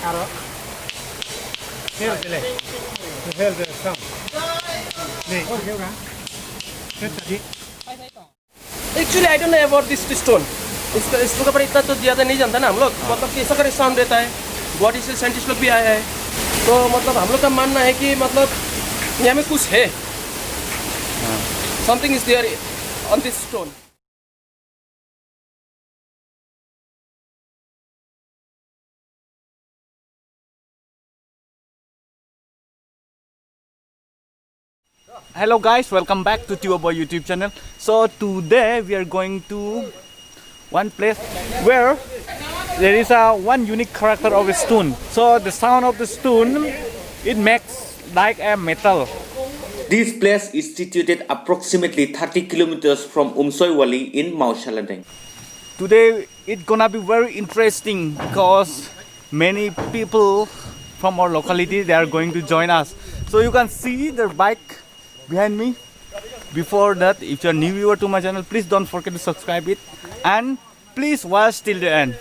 Aro. Hel tele. Hel tele sam. Nee. Oh, hel ka? Hel tadi. Actually, I don't know about this stone. इसके ऊपर इतना तो ज़्यादा नहीं जानता ना हम लोग मतलब कि ऐसा करे साउंड रहता है बॉडी से साइंटिस्ट लोग भी आए हैं तो मतलब हम लोग का मानना है कि मतलब यहाँ में कुछ है something is there on this stone Hello guys, welcome back to Tiwa YouTube channel. So today we are going to one place where there is a one unique character of a stone. So the sound of the stone, it makes like a metal. This place is situated approximately 30 kilometers from Umsoy Valley in Maushaladeng. Today it's gonna be very interesting because many people from our locality they are going to join us. So you can see the bike behind me. Before that, if you're a new viewer to my channel, please don't forget to subscribe it and please watch till the end.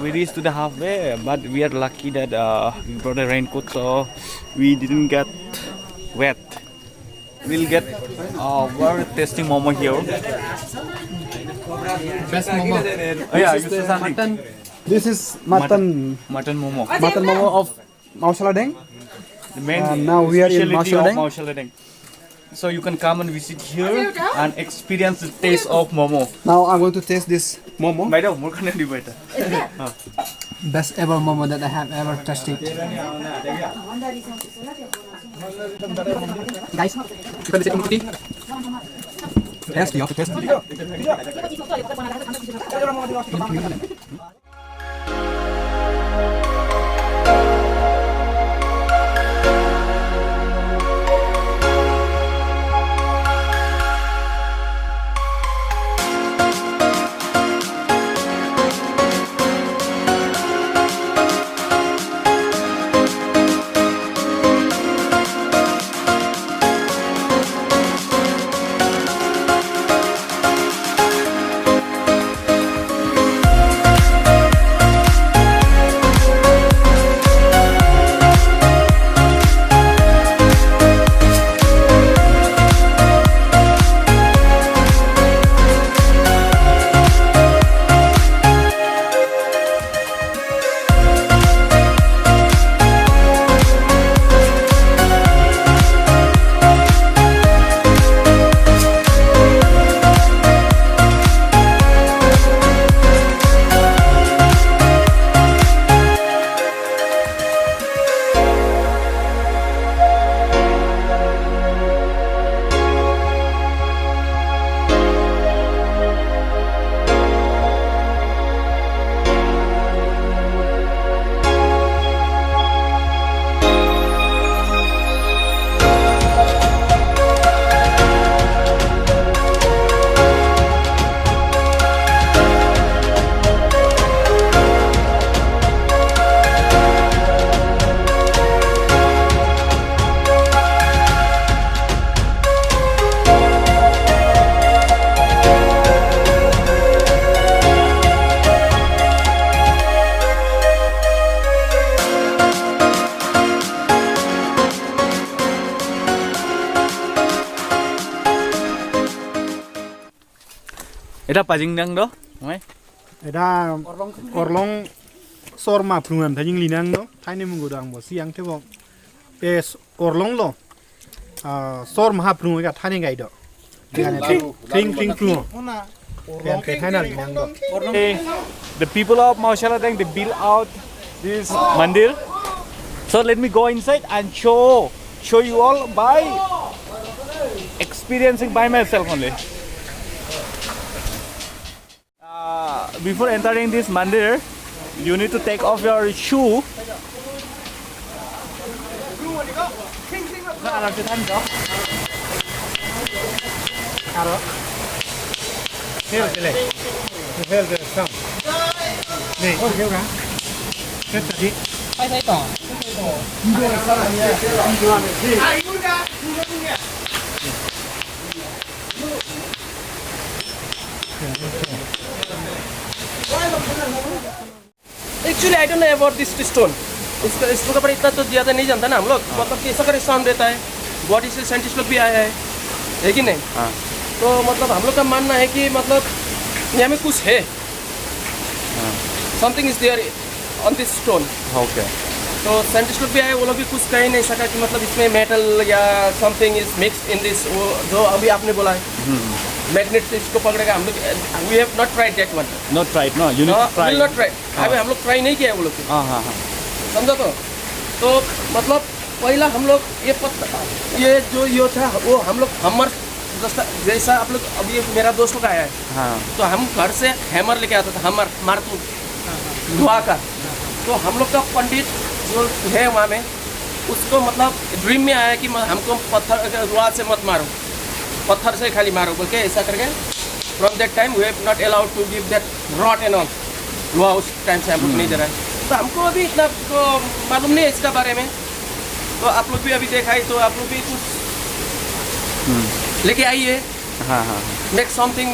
We reached to the halfway, but we are lucky that we brought a raincoat, so we didn't get wet. We'll get very tasty momo here. Best momo. Oh, yeah, you say something. This is mutton. Mutton momo. Mutton momo of Maushaladeng. The main now we are in specialty of Maushaladeng. Maushaladeng. So you can come and visit here and experience the taste of momo. Now I'm going to taste this momo. Madam, more can do better. Best ever momo that I have ever tasted. Guys, you can listen to me. Taste, you have to taste. এটা pajingdang do, mai. Ada orlong sorma prungan thajing linang do. Thaine mungo dang bo siang thebo. Es orlong lo. Sor maha prunga ga thane gai do. Kling prungo. The people of Maushaladeng they build out this mandir. So let me go inside and show you all by experiencing by myself only. Before entering this mandir, you need to take off your shoe. Aro. Heo tele. Heo tele sam. Nih. Oh, heo kan? Heo tadi. Thấy tỏ. Actually, I don't know about this stone. इसके ऊपर इतना तो ज़्यादा नहीं जानता ना हम लोग, मतलब कैसा कर साउंड रहता है, बॉडी से साइंटिस्ट लोग भी आया है कि नहीं? हाँ. तो मतलब हम लोग का मानना है कि मतलब यहाँ में कुछ है, something is there on this stone. Okay. तो साइंटिस्ट लोग भी आए, वो लोग भी कुछ कह ही नहीं सका कि मतलब इसमें मेटल या something is mix in this, वो जो अभी आपने बोला है मैग्नेट से इसको पकड़ेगा. हम लोग we have not tried that one. Not tried, no. You need to try. Will not try. अभी हम लोग ट्राई नहीं किया है वो लोग, हाँ. समझो. तो मतलब पहला हम लोग ये पत्थर, ये जो ये था वो हम लोग हमर जैसा आप लोग, अभी मेरा दोस्त लोग आया है, हाँ. तो हम घर से हैमर लेके आता था, हमर मारतू लोहा का. तो हम लोग का पंडित जो है वहाँ में, उसको मतलब ड्रीम में आया कि हमको पत्थर लोहा से मत मारो, पत्थर से खाली मारो बोल के, ऐसा करके from that time we have not allowed to give that rod and all. लोहा उस टाइम से हम लोग नहीं दे रहा है. तो हमको अभी इतना तो मालूम नहीं है इसका बारे में. तो आप लोग भी अभी देखा है, तो आप लोग भी कुछ लेके आइए. हाँ. Make something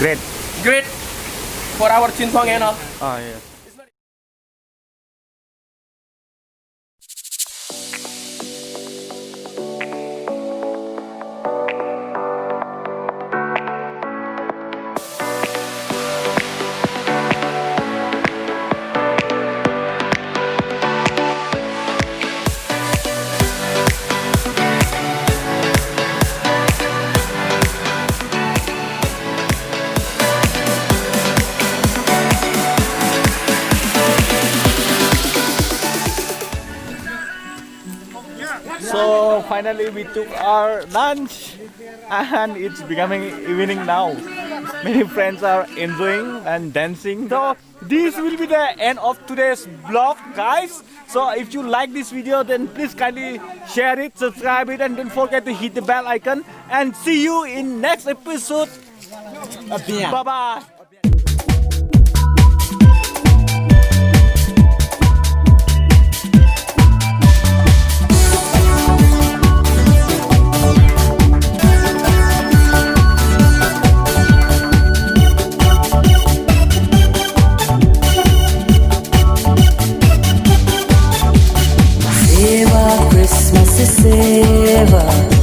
Great. Great for our चिंतोंग and all. Yeah. So finally we took our lunch and it's becoming evening now. Many friends are enjoying and dancing. So this will be the end of today's vlog, guys. So if you like this video, then please kindly share it, subscribe it, and don't forget to hit the bell icon. And see you in next episode. Bye bye. Christmas is Seva.